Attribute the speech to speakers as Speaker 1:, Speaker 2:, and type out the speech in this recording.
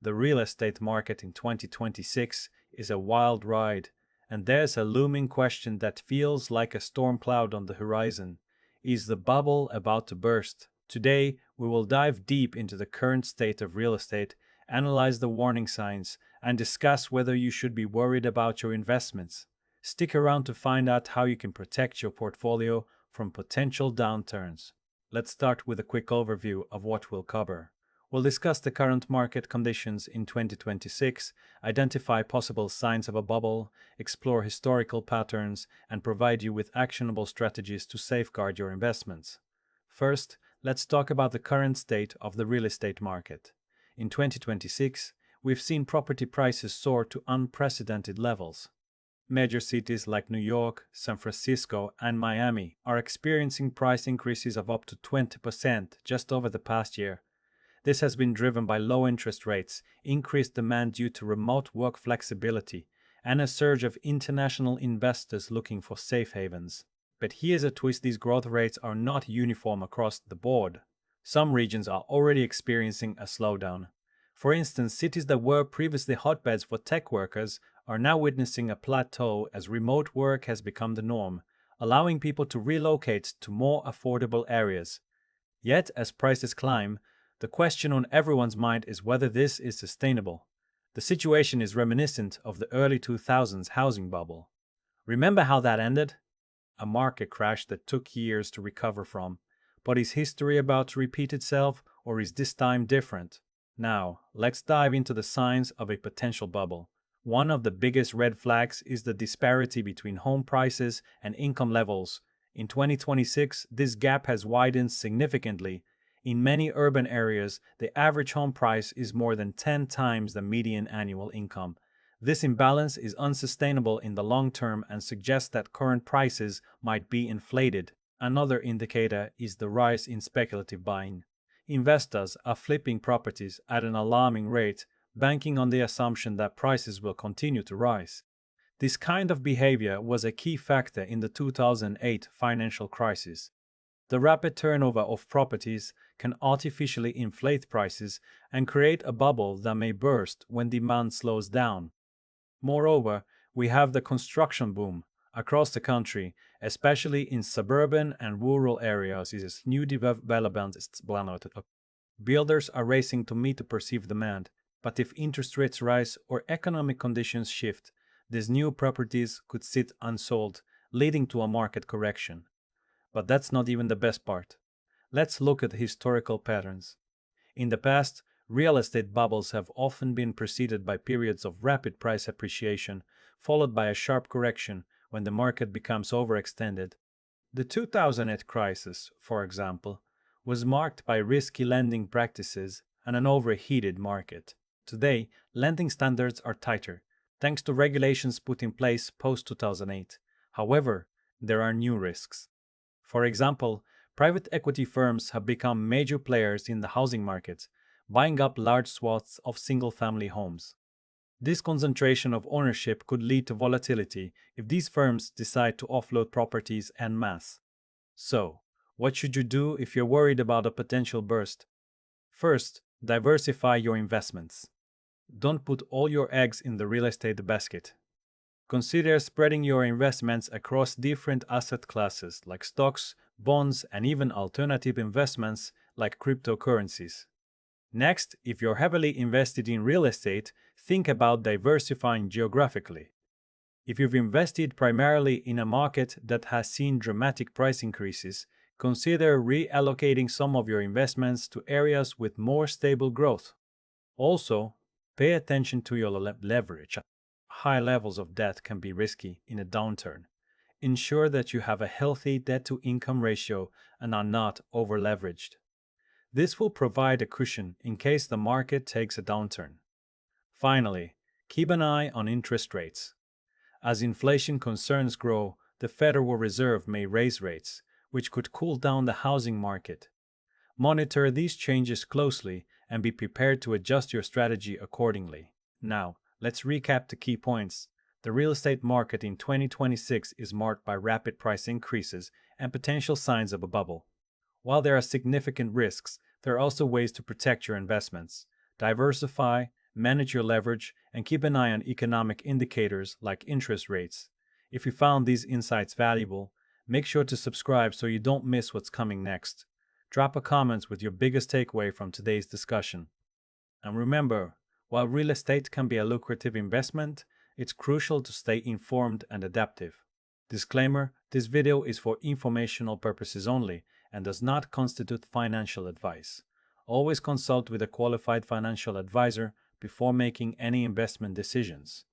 Speaker 1: The real estate market in 2026 is a wild ride, and there's a looming question that feels like a storm cloud on the horizon. Is the bubble about to burst? Today, we will dive deep into the current state of real estate, analyze the warning signs, and discuss whether you should be worried about your investments. Stick around to find out how you can protect your portfolio from potential downturns. Let's start with a quick overview of what we'll cover. We'll discuss the current market conditions in 2026, identify possible signs of a bubble, explore historical patterns, and provide you with actionable strategies to safeguard your investments. First, let's talk about the current state of the real estate market. In 2026, we've seen property prices soar to unprecedented levels. Major cities like New York, San Francisco, and Miami are experiencing price increases of up to 20% just over the past year. This has been driven by low interest rates, increased demand due to remote work flexibility, and a surge of international investors looking for safe havens. But here's a twist: these growth rates are not uniform across the board. Some regions are already experiencing a slowdown. For instance, cities that were previously hotbeds for tech workers are now witnessing a plateau as remote work has become the norm, allowing people to relocate to more affordable areas. Yet, as prices climb, the question on everyone's mind is whether this is sustainable. The situation is reminiscent of the early 2000s housing bubble. Remember how that ended? A market crash that took years to recover from. But is history about to repeat itself, or is this time different? Now, let's dive into the signs of a potential bubble. One of the biggest red flags is the disparity between home prices and income levels. In 2026, this gap has widened significantly. In many urban areas, the average home price is more than 10 times the median annual income. This imbalance is unsustainable in the long term and suggests that current prices might be inflated. Another indicator is the rise in speculative buying. Investors are flipping properties at an alarming rate, banking on the assumption that prices will continue to rise. This kind of behavior was a key factor in the 2008 financial crisis. The rapid turnover of properties can artificially inflate prices and create a bubble that may burst when demand slows down. Moreover, we have the construction boom across the country, especially in suburban and rural areas. New developments. Builders are racing to meet the perceived demand, but if interest rates rise or economic conditions shift, these new properties could sit unsold, leading to a market correction. But that's not even the best part. Let's look at historical patterns. In the past, real estate bubbles have often been preceded by periods of rapid price appreciation, followed by a sharp correction when the market becomes overextended. The 2008 crisis, for example, was marked by risky lending practices and an overheated market. Today, lending standards are tighter, thanks to regulations put in place post-2008. However, there are new risks. For example, private equity firms have become major players in the housing market, buying up large swaths of single-family homes. This concentration of ownership could lead to volatility if these firms decide to offload properties en masse. So, what should you do if you're worried about a potential burst? First, diversify your investments. Don't put all your eggs in the real estate basket. Consider spreading your investments across different asset classes like stocks, bonds, and even alternative investments like cryptocurrencies. Next, if you're heavily invested in real estate, think about diversifying geographically. If you've invested primarily in a market that has seen dramatic price increases, consider reallocating some of your investments to areas with more stable growth. Also, pay attention to your leverage. High levels of debt can be risky in a downturn. Ensure that you have a healthy debt-to-income ratio and are not over-leveraged. This will provide a cushion in case the market takes a downturn. Finally, keep an eye on interest rates. As inflation concerns grow, the Federal Reserve may raise rates, which could cool down the housing market. Monitor these changes closely and be prepared to adjust your strategy accordingly. Now, let's recap the key points. The real estate market in 2026 is marked by rapid price increases and potential signs of a bubble. While there are significant risks, there are also ways to protect your investments. Diversify, manage your leverage, and keep an eye on economic indicators like interest rates. If you found these insights valuable, make sure to subscribe so you don't miss what's coming next. Drop a comment with your biggest takeaway from today's discussion. And remember, while real estate can be a lucrative investment, it's crucial to stay informed and adaptive. Disclaimer: this video is for informational purposes only and does not constitute financial advice. Always consult with a qualified financial advisor before making any investment decisions.